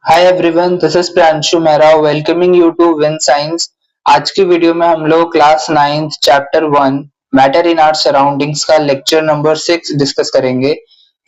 Hi everyone, this is Priyanshu Mehra welcoming you to Win Science. आज की video में हम लोग class 9 chapter 1 matter in our surroundings का लेक्चर नंबर 6 डिस्कस करेंगे।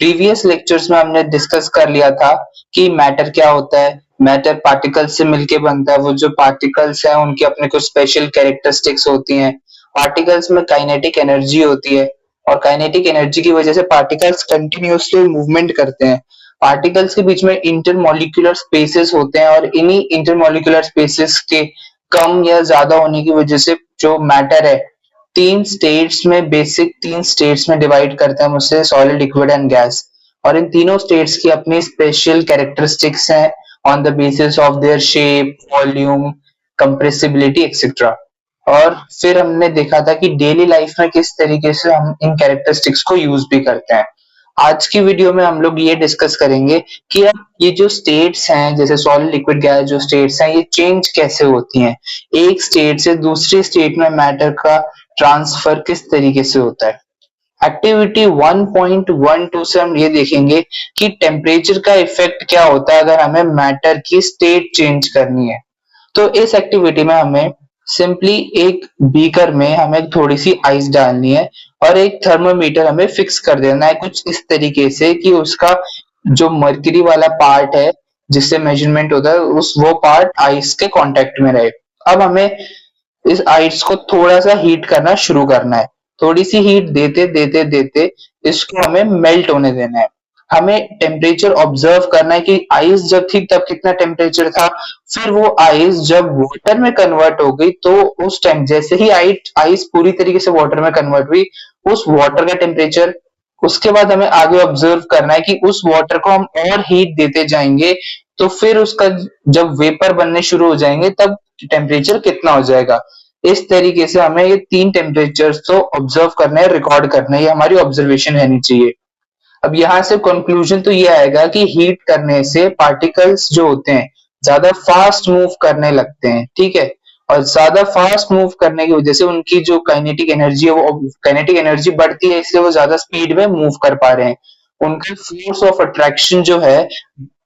प्रीवियस लेक्चर्स में हमने डिस्कस कर लिया था कि मैटर क्या होता है। मैटर पार्टिकल्स से मिलके बनता है। वो जो पार्टिकल्स हैं उनकी अपने कुछ स्पेशल कैरेक्टरिस्टिक्स होती हैं। पार्टिकल्स में काइनेटिक एनर्जी होती है और काइनेटिक एनर्जी की वजह से पार्टिकल्स कंटिन्यूअसली मूवमेंट करते हैं। पार्टिकल्स के बीच में इंटरमॉलिक्यूलर स्पेसेस होते हैं और इन्हीं इंटरमॉलिक्यूलर स्पेसेस के कम या ज्यादा होने की वजह से जो मैटर है तीन स्टेट्स में डिवाइड करते हैं मुझसे सॉलिड लिक्विड एंड गैस। और इन तीनों स्टेट्स की अपनी स्पेशल कैरेक्टरिस्टिक्स हैं on the basis of their shape, volume, compressibility etcetera. और फिर हमने देखा था कि डेली लाइफ में किस तरीके से हम इन कैरेक्टरिस्टिक्स को यूज भी करते हैं। आज की वीडियो में हम लोग ये डिस्कस करेंगे कि अब ये जो स्टेट्स हैं जैसे सॉलिड लिक्विड गैस जो स्टेट्स हैं ये चेंज कैसे होती हैं। एक स्टेट से दूसरी स्टेट में मैटर का ट्रांसफर किस तरीके से होता है। एक्टिविटी 1.12 से हम ये देखेंगे कि टेम्परेचर का इफेक्ट क्या होता है अगर हमें मैटर की स्टेट चेंज करनी है। तो इस एक्टिविटी में हमें सिंपली एक बीकर में हमें थोड़ी सी आइस डालनी है और एक थर्मोमीटर हमें फिक्स कर देना है कुछ इस तरीके से कि उसका जो मर्क्यूरी वाला पार्ट है जिससे मेजरमेंट होता है उस वो पार्ट आइस के कांटेक्ट में रहे। अब हमें इस आइस को थोड़ा सा हीट करना शुरू करना है। थोड़ी सी हीट देते देते देते इसको हमें मेल्ट होने देना है। हमें टेम्परेचर ऑब्जर्व करना है कि आइस जब थी तब कितना टेम्परेचर था। फिर वो आइस जब वाटर में कन्वर्ट हो गई तो उस टाइम जैसे ही आइस पूरी तरीके से वाटर में कन्वर्ट हुई उस वाटर का टेम्परेचर। उसके बाद हमें आगे ऑब्जर्व करना है कि उस वाटर को हम और हीट देते जाएंगे तो फिर उसका जब वेपर बनने शुरू हो जाएंगे तब टेम्परेचर कितना हो जाएगा। इस तरीके से हमें ये तीन टेम्परेचर तो ऑब्जर्व करना है, रिकॉर्ड करना है। ये हमारी ऑब्जर्वेशन रहनी चाहिए। अब यहाँ से कंक्लूजन तो ये आएगा कि हीट करने से पार्टिकल्स जो होते हैं ज्यादा फास्ट मूव करने लगते हैं, ठीक है। और ज्यादा फास्ट मूव करने की वजह से उनकी जो काइनेटिक एनर्जी है वो काइनेटिक एनर्जी बढ़ती है, इसलिए वो ज्यादा स्पीड में मूव कर पा रहे हैं। उनका फोर्स ऑफ अट्रैक्शन जो है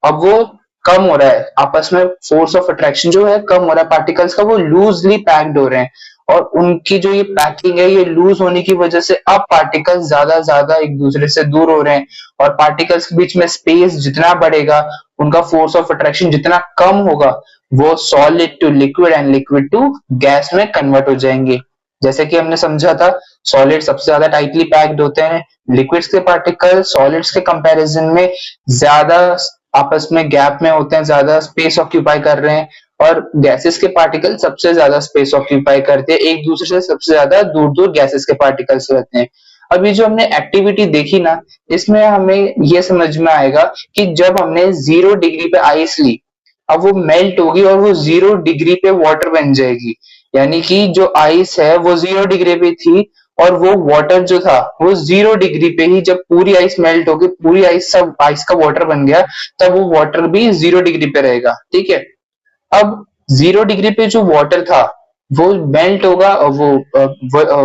अब वो कम हो रहा है। आपस में फोर्स ऑफ अट्रैक्शन जो है कम हो रहा है पार्टिकल्स का, वो लूजली पैक्ड हो रहे हैं। और उनकी जो ये पैकिंग है ये लूज होने की वजह से अब पार्टिकल्स ज्यादा ज्यादा एक दूसरे से दूर हो रहे हैं। और पार्टिकल्स के बीच में स्पेस जितना बढ़ेगा उनका फोर्स ऑफ अट्रैक्शन जितना कम होगा वो solid to liquid and liquid to gas में कन्वर्ट हो जाएंगे। जैसे कि हमने समझा था सॉलिड सबसे ज्यादा टाइटली पैक्ड होते हैं। लिक्विड्स के पार्टिकल सॉलिड्स के कंपैरिजन में ज्यादा आपस में गैप में होते हैं, ज्यादा स्पेस ऑक्यूपाई कर रहे हैं। और गैसेस के पार्टिकल सबसे ज्यादा स्पेस ऑक्यूपाई करते हैं, एक दूसरे से सबसे ज्यादा दूर दूर गैसेस के पार्टिकल्स रहते हैं। अब ये जो हमने एक्टिविटी देखी ना इसमें हमें ये समझ में आएगा कि जब हमने 0 डिग्री पे आइस ली अब वो मेल्ट होगी और वो 0 डिग्री पे वाटर बन जाएगी। यानी कि जो आइस है वो 0 डिग्री पे थी और वो वाटर जो था वो 0 डिग्री पे ही जब पूरी आइस मेल्ट होगी पूरी आइस सब आइस का वाटर बन गया तब वो वाटर भी 0 डिग्री पे रहेगा, ठीक है। अब 0 डिग्री पे जो वाटर था वो मेल्ट होगा और वो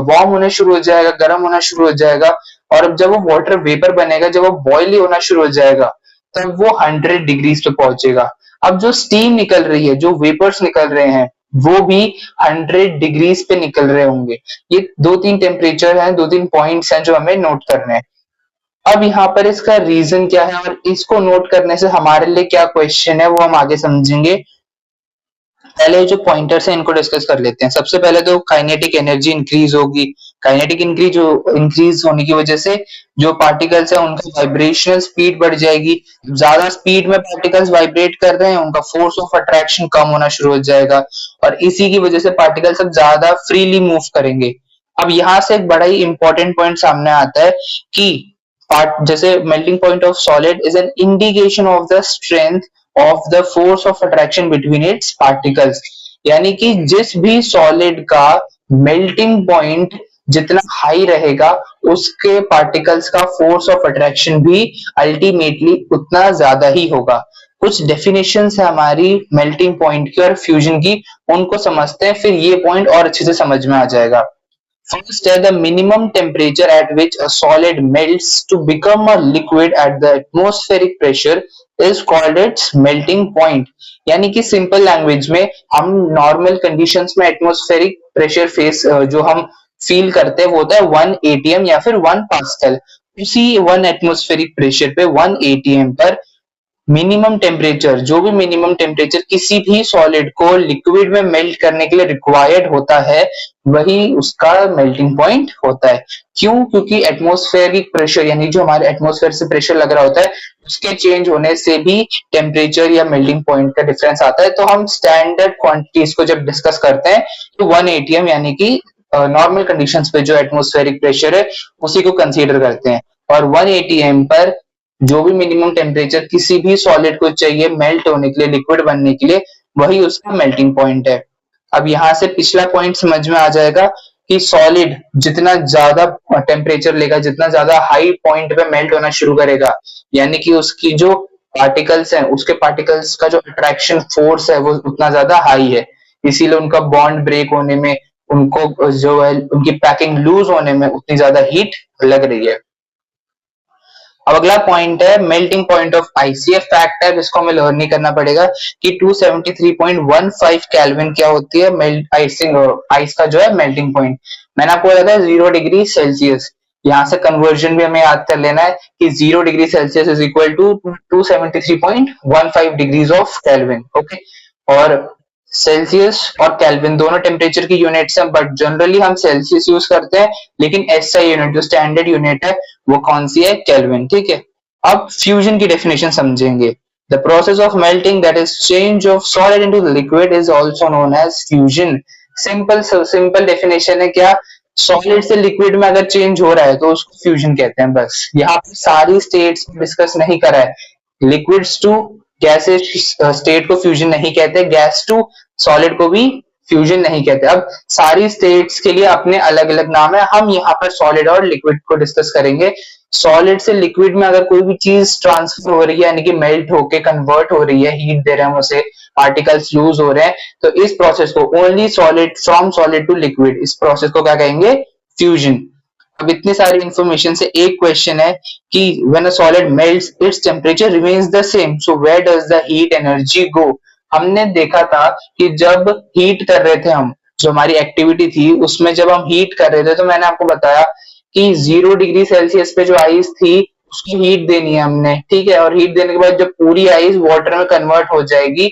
वार्म होना शुरू हो जाएगा, गर्म होना शुरू हो जाएगा। और अब जब वो वाटर वेपर बनेगा, जब वो बॉयल होना शुरू हो जाएगा तब वो 100 डिग्रीज पे पहुंचेगा। अब जो स्टीम निकल रही है, जो वेपर्स निकल रहे हैं वो भी 100 डिग्रीज पे निकल रहे होंगे। ये दो तीन टेम्परेचर हैं, दो तीन पॉइंट्स हैं जो हमें नोट करने हैं। अब यहाँ पर इसका रीजन क्या है और इसको नोट करने से हमारे लिए क्या क्वेश्चन है वो हम आगे समझेंगे। पहले जो पॉइंटर्स हैं इनको डिस्कस कर लेते हैं। सबसे पहले तो काइनेटिक एनर्जी इंक्रीज होगी। काइनेटिक इंक्रीज होने की वजह से जो पार्टिकल्स है उनका वाइब्रेशनल स्पीड बढ़ जाएगी। ज्यादा स्पीड में पार्टिकल्स वाइब्रेट कर रहे हैं उनका फोर्स ऑफ अट्रैक्शन कम होना शुरू हो जाएगा और इसी की वजह से पार्टिकल्स अब ज्यादा फ्रीली मूव करेंगे। अब यहाँ से एक बड़ा ही इंपॉर्टेंट पॉइंट सामने आता है कि पार्ट जैसे melting point of solid is an indication of the strength of the force of attraction between its particles. यानी कि जिस भी सॉलिड का मेल्टिंग पॉइंट जितना हाई रहेगा उसके पार्टिकल्स का फोर्स ऑफ अट्रैक्शन भी अल्टीमेटली उतना ज्यादा ही होगा। कुछ डेफिनेशंस है हमारी मेल्टिंग पॉइंट की और फ्यूजन की, उनको समझते हैं फिर ये पॉइंट और अच्छे से समझ में आ जाएगा। First है the minimum temperature at which a solid melts to become a liquid at the atmospheric pressure is called its melting point. यानी कि सिंपल लैंग्वेज में हम नॉर्मल कंडीशंस में एटमॉस्फेरिक प्रेशर फेस जो हम फील करते हैं वो होता है 1 atm या फिर 1 पास्कल. उसी 1 एटमॉस्फेरिक प्रेशर पे 1 atm पर मिनिमम टेम्परेचर, जो भी मिनिमम टेम्परेचर किसी भी सॉलिड को लिक्विड में मेल्ट करने के लिए रिक्वायर्ड होता है वही उसका मेल्टिंग पॉइंट होता है. क्यों? क्योंकि एटमॉस्फेरिक प्रेशर यानी जो हमारे एटमॉस्फेयर से प्रेशर लग रहा होता है उसके चेंज होने से भी टेम्परेचर या मेल्टिंग पॉइंट का डिफरेंस आता है. तो हम स्टैंडर्ड क्वांटिटीज को जब डिस्कस करते हैं तो 1 atm यानी कि नॉर्मल कंडीशंस पे जो एटमॉस्फेरिक प्रेशर है उसी को कंसीडर करते हैं. और 1 atm पर जो भी मिनिमम टेम्परेचर किसी भी सॉलिड को चाहिए मेल्ट होने के लिए, लिक्विड बनने के लिए, वही उसका मेल्टिंग पॉइंट है. अब यहाँ से पिछला पॉइंट समझ में आ जाएगा कि सॉलिड जितना ज्यादा टेम्परेचर लेगा, जितना ज्यादा हाई पॉइंट पे मेल्ट होना शुरू करेगा, यानी कि उसकी जो पार्टिकल्स हैं उसके पार्टिकल्स का जो अट्रैक्शन फोर्स है वो उतना ज्यादा हाई है. इसीलिए उनका बॉन्ड ब्रेक होने में, उनको जो है उनकी पैकिंग लूज होने में उतनी ज्यादा हीट लग रही है. अब अगला पॉइंट है मेल्टिंग पॉइंट ऑफ आइस. ये फैक्ट है जिसको हमें लर्न नहीं करना पड़ेगा कि 273.15 केल्विन क्या होती है आइस का जो है मेल्टिंग पॉइंट. मैंने आपको बताया था 0 डिग्री सेल्सियस. यहाँ से कन्वर्जन भी हमें याद कर लेना है कि 0 degree Celsius is equal to 273.15 degrees of Kelvin. Okay, और सेल्सियस और केल्विन दोनों टेम्परेचर की यूनिट्स हैं, बट जनरली हम सेल्सियस यूज करते हैं, लेकिन एसआई यूनिट जो स्टैंडर्ड यूनिट है वो कौन सी है? केल्विन. ठीक है, अब फ्यूजन की डेफिनेशन समझेंगे. The process of melting that is change of solid into liquid is also known as fusion. Simple definition है. क्या? सॉलिड से लिक्विड में अगर चेंज हो रहा है तो उसको फ्यूजन कहते हैं. बस यहाँ पे सारी स्टेट्स डिस्कस नहीं करा है. लिक्विड्स टू गैसेस स्टेट को फ्यूजन नहीं कहते, गैस टू सॉलिड को भी फ्यूजन नहीं कहते. अब सारी स्टेट्स के लिए अपने अलग अलग नाम है. हम यहाँ पर सॉलिड और लिक्विड को डिस्कस करेंगे. सॉलिड से लिक्विड में अगर कोई भी चीज ट्रांसफर हो रही है यानी कि मेल्ट होके कन्वर्ट हो रही है, हीट दे रहे हैं उसे, पार्टिकल्स लूज हो रहे हैं, तो इस प्रोसेस को only solid from solid to liquid, इस प्रोसेस को क्या कहेंगे? फ्यूजन. अब इतनी सारी इंफॉर्मेशन से एक क्वेश्चन है कि when a solid melts its temperature remains the same, so where does the heat energy go? हमने देखा था कि जब हीट कर रहे थे हम, जो हमारी एक्टिविटी थी उसमें जब हम हीट कर रहे थे तो मैंने आपको बताया कि 0 डिग्री सेल्सियस पे जो आइस थी उसकी हीट देनी है हमने. ठीक है, और हीट देने के बाद जब पूरी आइस वाटर में कन्वर्ट हो जाएगी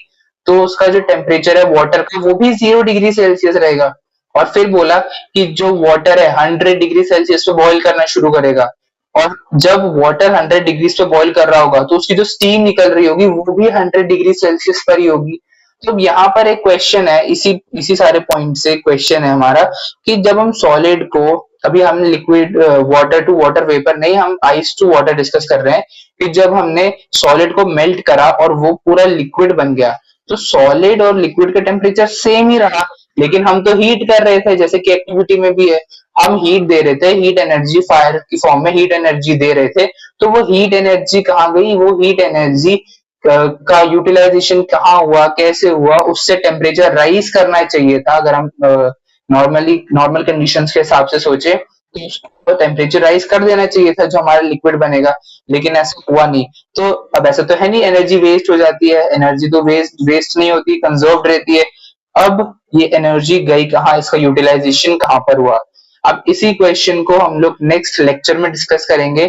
तो उसका जो टेम्परेचर है वाटर का वो भी 0 डिग्री सेल्सियस रहेगा. और फिर बोला कि जो वाटर है 100 डिग्री सेल्सियस पे बॉईल करना शुरू करेगा, और जब वाटर 100 डिग्री पे बॉईल कर रहा होगा तो उसकी जो स्टीम निकल रही होगी वो भी 100 डिग्री सेल्सियस पर ही होगी. तो यहाँ पर एक क्वेश्चन है, इसी इसी सारे पॉइंट से क्वेश्चन है हमारा कि जब हम सॉलिड को, अभी हम liquid water to water vapour नहीं, हम आइस टू वाटर डिस्कस कर रहे हैं, कि जब हमने सॉलिड को मेल्ट करा और वो पूरा लिक्विड बन गया तो सॉलिड और लिक्विड का टेम्परेचर सेम ही रहा, लेकिन हम तो हीट कर रहे थे, जैसे कि एक्टिविटी में भी है, हम हीट दे रहे थे, हीट एनर्जी फायर की फॉर्म में हीट एनर्जी दे रहे थे. तो वो हीट एनर्जी कहाँ गई? वो हीट एनर्जी का यूटिलाइजेशन कहाँ हुआ, कैसे हुआ? उससे टेम्परेचर राइज करना चाहिए था. अगर हम नॉर्मल कंडीशंस के हिसाब से सोचे तो टेम्परेचर राइज कर देना चाहिए था जो हमारा लिक्विड बनेगा, लेकिन ऐसा हुआ नहीं. तो अब ऐसा तो है नहीं, एनर्जी वेस्ट हो जाती है. एनर्जी तो वेस्ट नहीं होती, कंजर्व रहती है. अब ये एनर्जी गई कहाँ? इसका यूटिलाइजेशन कहाँ पर हुआ? अब इसी क्वेश्चन को हम लोग नेक्स्ट लेक्चर में डिस्कस करेंगे.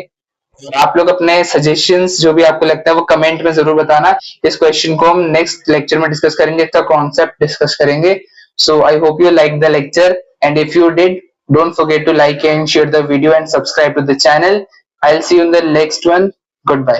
आप लोग अपने सजेशंस जो भी आपको लगता है वो कमेंट में जरूर बताना. इस क्वेश्चन को हम नेक्स्ट लेक्चर में डिस्कस करेंगे, इसका कॉन्सेप्ट डिस्कस करेंगे. So I hope you like the lecture, and if you did, don't forget to like and share the video and subscribe to the channel. I'll see you in the next one. Goodbye.